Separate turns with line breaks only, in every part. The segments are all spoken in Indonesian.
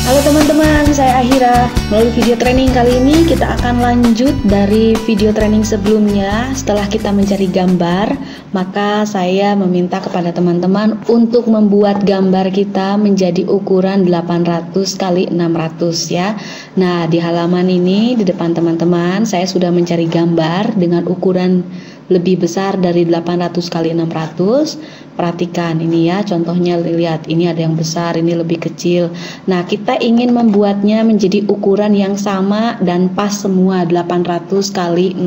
Halo teman-teman, saya Ahira. Melalui video training kali ini kita akan lanjut dari video training sebelumnya. Setelah kita mencari gambar, maka saya meminta kepada teman-teman untuk membuat gambar kita menjadi ukuran 800 x 600 ya. Nah, di halaman ini di depan teman-teman saya sudah mencari gambar dengan ukuran lebih besar dari 800 x 600. Perhatikan ini ya, contohnya lihat, ini ada yang besar, ini lebih kecil. Nah, kita ingin membuatnya menjadi ukuran yang sama dan pas semua 800 x 600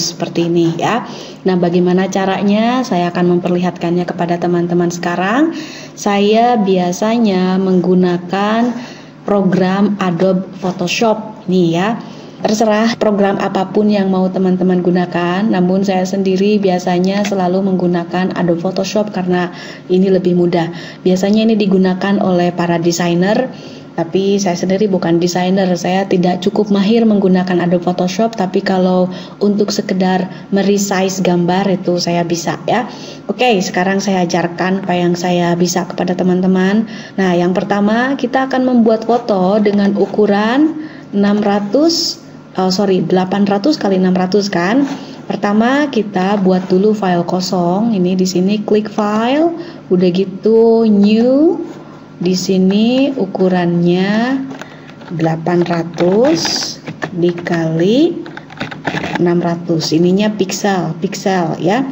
seperti ini ya. Nah, bagaimana caranya? Saya akan memperlihatkannya kepada teman-teman sekarang. Saya biasanya menggunakan program Adobe Photoshop ini ya. Terserah program apapun yang mau teman-teman gunakan, namun saya sendiri biasanya selalu menggunakan Adobe Photoshop karena ini lebih mudah. Biasanya ini digunakan oleh para desainer, tapi saya sendiri bukan desainer, saya tidak cukup mahir menggunakan Adobe Photoshop, tapi kalau untuk sekedar meresize gambar itu saya bisa ya. Oke, sekarang saya ajarkan apa yang saya bisa kepada teman-teman. Nah, yang pertama kita akan membuat foto dengan ukuran 800 x 600 kan. Pertama kita buat dulu file kosong. Ini di sini klik file, udah gitu new. Di sini ukurannya 800 dikali 600. Ininya pixel ya.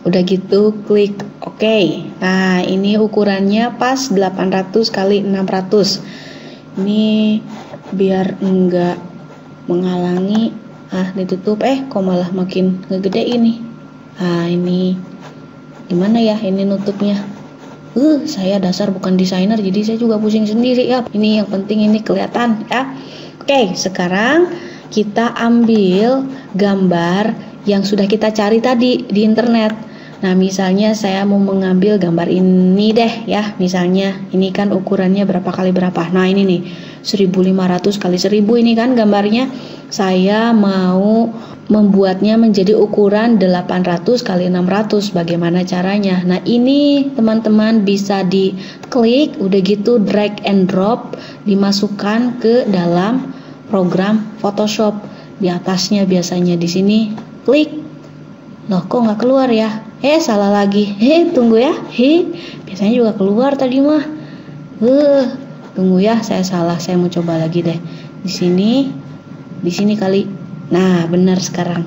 Udah gitu klik OK. Nah, ini ukurannya pas 800 x 600. Ini biar enggak menghalangi, ditutup, kok malah makin ngegede ini. Ini gimana ya ini nutupnya? Saya dasar bukan desainer, jadi saya juga pusing sendiri ya. Ini yang penting ini kelihatan ya. Oke, sekarang kita ambil gambar yang sudah kita cari tadi di internet. Nah, misalnya saya mau mengambil gambar ini deh ya. Misalnya ini kan ukurannya berapa kali berapa. Nah, ini nih 1500 x 1000 ini kan gambarnya. Saya mau membuatnya menjadi ukuran 800 x 600. Bagaimana caranya? Nah, ini teman-teman bisa diklik, udah gitu drag and drop, dimasukkan ke dalam program Photoshop. Di atasnya biasanya di sini klik. Loh, kok nggak keluar ya? Salah lagi. Tunggu ya. Biasanya juga keluar tadi mah. Tunggu ya, saya salah. Saya mau coba lagi deh. Di sini kali. Nah, benar sekarang.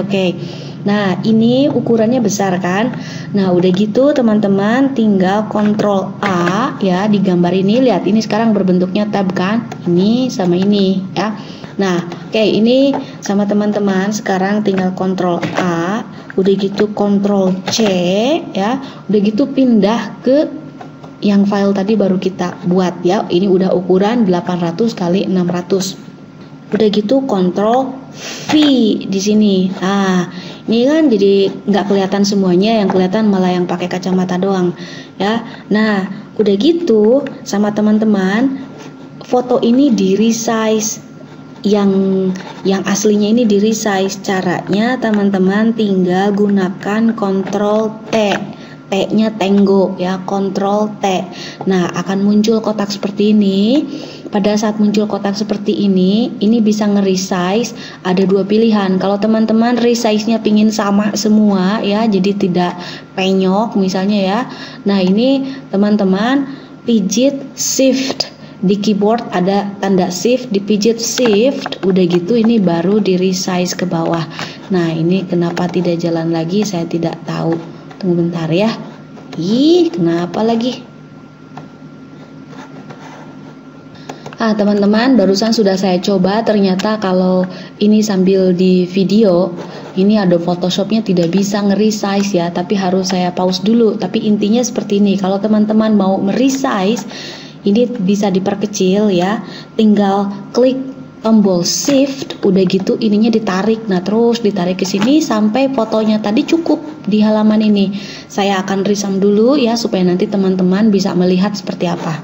Oke. Nah, ini ukurannya besar kan? Nah, udah gitu teman-teman tinggal Ctrl A ya di gambar ini. Lihat, ini sekarang berbentuknya tab kan? Ini sama ini ya. Nah, oke, ini sama teman-teman sekarang tinggal Ctrl A, udah gitu Ctrl C ya. Udah gitu pindah ke yang file tadi baru kita buat ya. Ini udah ukuran 800 x 600. Udah gitu Ctrl V di sini. Nah, ini kan jadi nggak kelihatan semuanya, yang kelihatan malah yang pakai kacamata doang ya. Nah, udah gitu sama teman-teman foto ini di resize. Yang aslinya ini di resize. Caranya teman-teman tinggal gunakan Ctrl T. T-nya Tango ya, Ctrl T. Nah, akan muncul kotak seperti ini. Pada saat muncul kotak seperti ini bisa nge-resize. Ada dua pilihan. Kalau teman-teman resize-nya pingin sama semua ya, jadi tidak penyok misalnya ya. Nah, ini teman-teman pijit shift. Di keyboard ada tanda shift, dipijit shift, udah gitu ini baru di resize ke bawah. Nah, ini kenapa tidak jalan lagi saya tidak tahu. Tunggu bentar ya. Kenapa lagi? Teman-teman, barusan sudah saya coba, ternyata kalau ini sambil di video, ini ada Photoshopnya tidak bisa nge-resize ya, tapi harus saya pause dulu. Tapi intinya seperti ini, kalau teman-teman mau meresize, ini bisa diperkecil ya, tinggal klik tombol shift, udah gitu ininya ditarik. Nah, terus ditarik ke sini sampai fotonya tadi cukup di halaman ini. Saya akan resum dulu ya supaya nanti teman-teman bisa melihat seperti apa.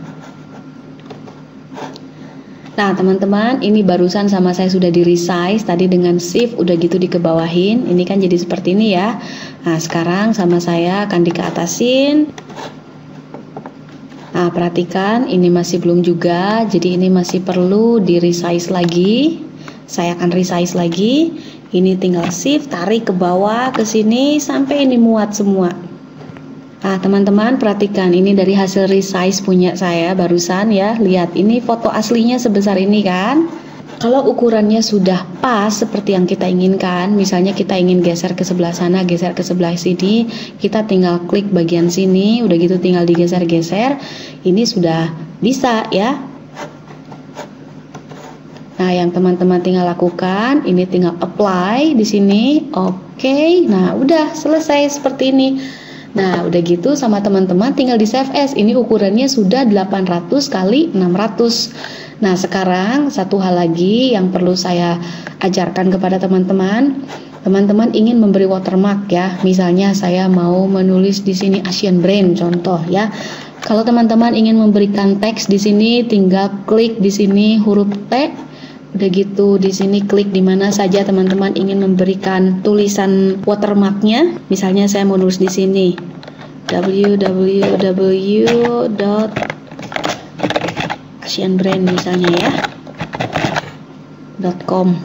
Nah, teman-teman, ini barusan sama saya sudah di resize tadi dengan shift, udah gitu dikebawahin. Ini kan jadi seperti ini ya. Nah, sekarang sama saya akan dikeatasin. Nah, perhatikan ini masih belum juga, jadi ini masih perlu di resize lagi. Saya akan resize lagi. Ini tinggal shift, tarik ke bawah ke sini sampai ini muat semua. Nah, teman-teman perhatikan ini dari hasil resize punya saya barusan ya. Lihat ini foto aslinya sebesar ini kan. Kalau ukurannya sudah pas seperti yang kita inginkan, misalnya kita ingin geser ke sebelah sana, geser ke sebelah sini, kita tinggal klik bagian sini, udah gitu tinggal digeser-geser, ini sudah bisa ya. Nah, yang teman-teman tinggal lakukan, ini tinggal apply di sini, oke. Nah, udah selesai seperti ini. Nah, udah gitu sama teman-teman tinggal di save as. Ini ukurannya sudah 800 kali 600. Nah, sekarang satu hal lagi yang perlu saya ajarkan kepada teman-teman. Teman-teman ingin memberi watermark ya. Misalnya saya mau menulis di sini Asian Brand contoh ya. Kalau teman-teman ingin memberikan teks di sini, tinggal klik di sini huruf T. Udah gitu di sini klik di mana saja teman-teman ingin memberikan tulisan watermarknya. Misalnya saya mau nulis di sini www.asianbrand misalnya ya .com.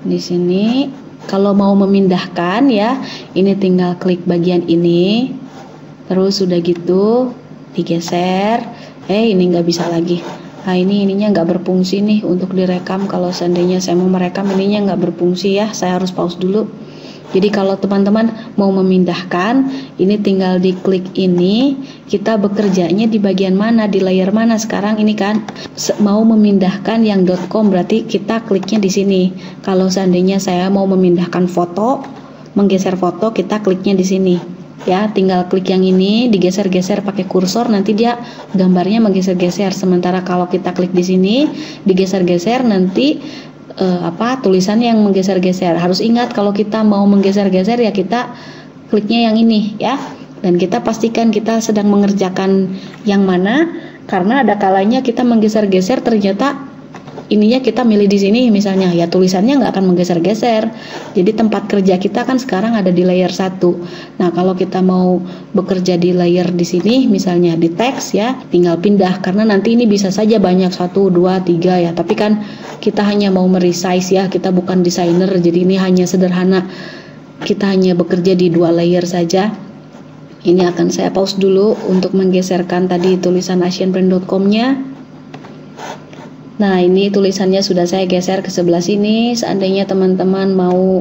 Di sini kalau mau memindahkan ya, ini tinggal klik bagian ini. Terus udah gitu digeser. Ini nggak bisa lagi. Nah, ininya nggak berfungsi nih untuk direkam. Kalau seandainya saya mau merekam, ininya nggak berfungsi ya. Saya harus pause dulu. Jadi kalau teman-teman mau memindahkan, ini tinggal diklik ini. Kita bekerjanya di bagian mana, di layer mana sekarang ini kan. Mau memindahkan yang .com berarti kita kliknya di sini. Kalau seandainya saya mau memindahkan foto, menggeser foto, kita kliknya di sini. Ya, tinggal klik yang ini, digeser-geser pakai kursor, nanti dia gambarnya menggeser-geser. Sementara kalau kita klik di sini, digeser-geser, nanti tulisan yang menggeser-geser. Harus ingat kalau kita mau menggeser-geser ya kita kliknya yang ini ya. Dan kita pastikan kita sedang mengerjakan yang mana, karena ada kalanya kita menggeser-geser ternyata ininya kita milih di sini misalnya ya, tulisannya nggak akan menggeser-geser. Jadi tempat kerja kita kan sekarang ada di layer 1. Nah, kalau kita mau bekerja di layer di sini misalnya di teks ya, tinggal pindah karena nanti ini bisa saja banyak 1, 2, 3 ya. Tapi kan kita hanya mau meresize ya, kita bukan desainer. Jadi ini hanya sederhana. Kita hanya bekerja di 2 layer saja. Ini akan saya pause dulu untuk menggeserkan tadi tulisan asianbrand.com-nya. Nah, ini tulisannya sudah saya geser ke sebelah sini. Seandainya teman-teman mau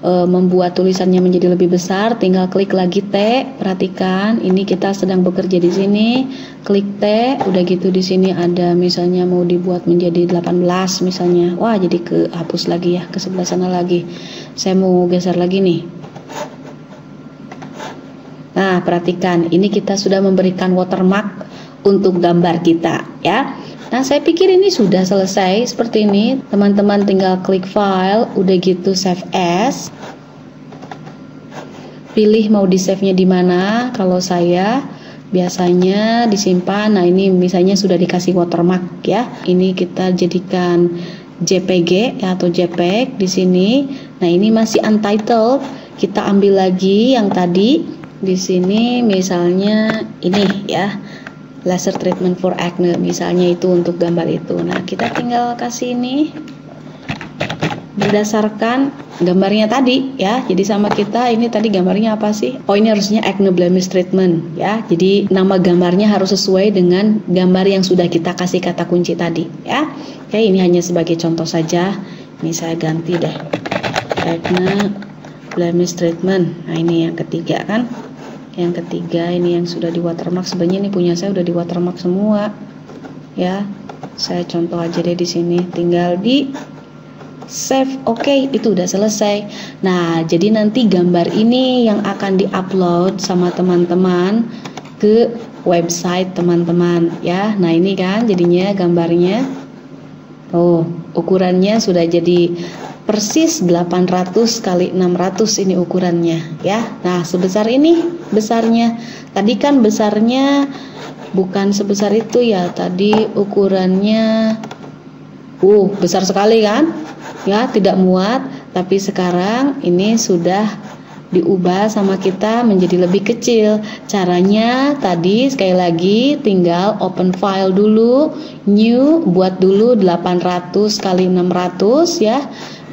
membuat tulisannya menjadi lebih besar, tinggal klik lagi T. Perhatikan, ini kita sedang bekerja di sini. Klik T, udah gitu di sini ada misalnya mau dibuat menjadi 18 misalnya. Wah, jadi kehapus lagi ya, ke sebelah sana lagi. Saya mau geser lagi nih. Nah, perhatikan, ini kita sudah memberikan watermark untuk gambar kita ya. Nah, saya pikir ini sudah selesai seperti ini. Teman-teman tinggal klik file, udah gitu save as. Pilih mau di save-nya di mana. Kalau saya biasanya disimpan. Nah, ini misalnya sudah dikasih watermark ya. Ini kita jadikan JPG ya, atau JPEG di sini. Nah, ini masih untitled. Kita ambil lagi yang tadi di sini misalnya ini ya. Laser treatment for acne misalnya itu untuk gambar itu. Nah, kita tinggal kasih ini berdasarkan gambarnya tadi ya. Jadi sama kita ini tadi gambarnya apa sih? Oh, ini harusnya acne blemish treatment ya. Jadi nama gambarnya harus sesuai dengan gambar yang sudah kita kasih kata kunci tadi ya. Oke, ini hanya sebagai contoh saja. Ini saya ganti deh. Acne blemish treatment. Nah, ini yang ketiga kan. Yang ketiga ini yang sudah di watermark. Sebenarnya ini punya saya udah di watermark semua ya. Saya contoh aja deh di sini, tinggal di save. Oke, itu udah selesai. Nah, jadi nanti gambar ini yang akan diupload sama teman-teman ke website teman-teman ya. Nah, ini kan jadinya gambarnya. Oh, ukurannya sudah jadi persis 800 kali 600 ini ukurannya ya. Nah, sebesar ini besarnya. Tadi kan besarnya bukan sebesar itu ya. Tadi ukurannya besar sekali kan? Ya, tidak muat. Tapi sekarang ini sudah diubah sama kita menjadi lebih kecil. Caranya tadi sekali lagi tinggal open file dulu, new, buat dulu 800 kali 600 ya.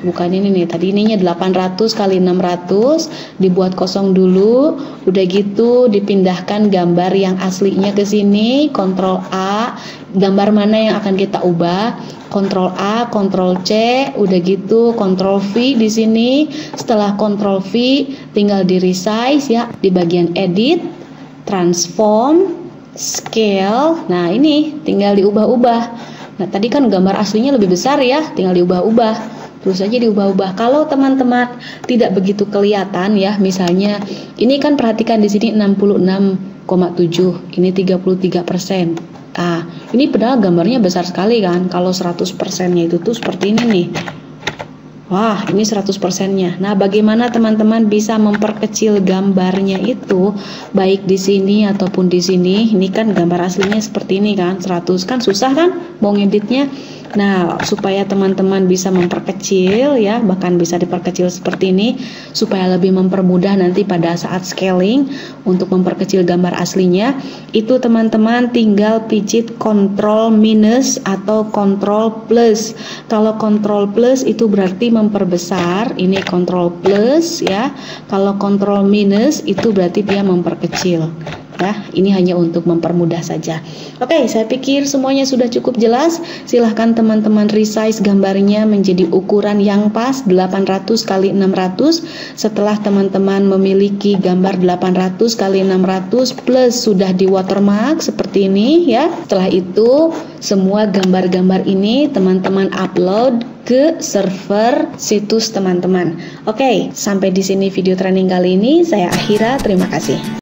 Bukan ini nih, tadi ininya 800 kali 600, dibuat kosong dulu. Udah gitu dipindahkan gambar yang aslinya ke sini, Ctrl A, gambar mana yang akan kita ubah, Ctrl A, Ctrl C, udah gitu Ctrl V di sini. Setelah Ctrl V tinggal di resize ya, di bagian edit, transform, scale. Nah, ini tinggal diubah-ubah. Nah, tadi kan gambar aslinya lebih besar ya, tinggal diubah-ubah. Terus aja diubah-ubah. Kalau teman-teman tidak begitu kelihatan ya, misalnya ini kan perhatikan di sini 66,7, ini 33%. Ah, ini padahal gambarnya besar sekali kan. Kalau 100%-nya itu tuh seperti ini nih. Wah, ini 100%-nya. Nah, bagaimana teman-teman bisa memperkecil gambarnya itu, baik di sini ataupun di sini. Ini kan gambar aslinya seperti ini kan, 100 kan susah kan mau ngeditnya. Nah, supaya teman-teman bisa memperkecil ya, bahkan bisa diperkecil seperti ini, supaya lebih mempermudah nanti pada saat scaling untuk memperkecil gambar aslinya, itu teman-teman tinggal pijit Ctrl minus atau Ctrl plus. Kalau Ctrl plus itu berarti memperbesar, ini Ctrl plus ya. Kalau Ctrl minus itu berarti dia memperkecil. Ya, ini hanya untuk mempermudah saja. Oke, saya pikir semuanya sudah cukup jelas. Silahkan teman-teman resize gambarnya menjadi ukuran yang pas 800 kali 600. Setelah teman-teman memiliki gambar 800 kali 600 plus sudah di watermark seperti ini ya. Setelah itu semua gambar-gambar ini teman-teman upload ke server situs teman-teman. Oke, sampai di sini video training kali ini. Saya Akhira, terima kasih.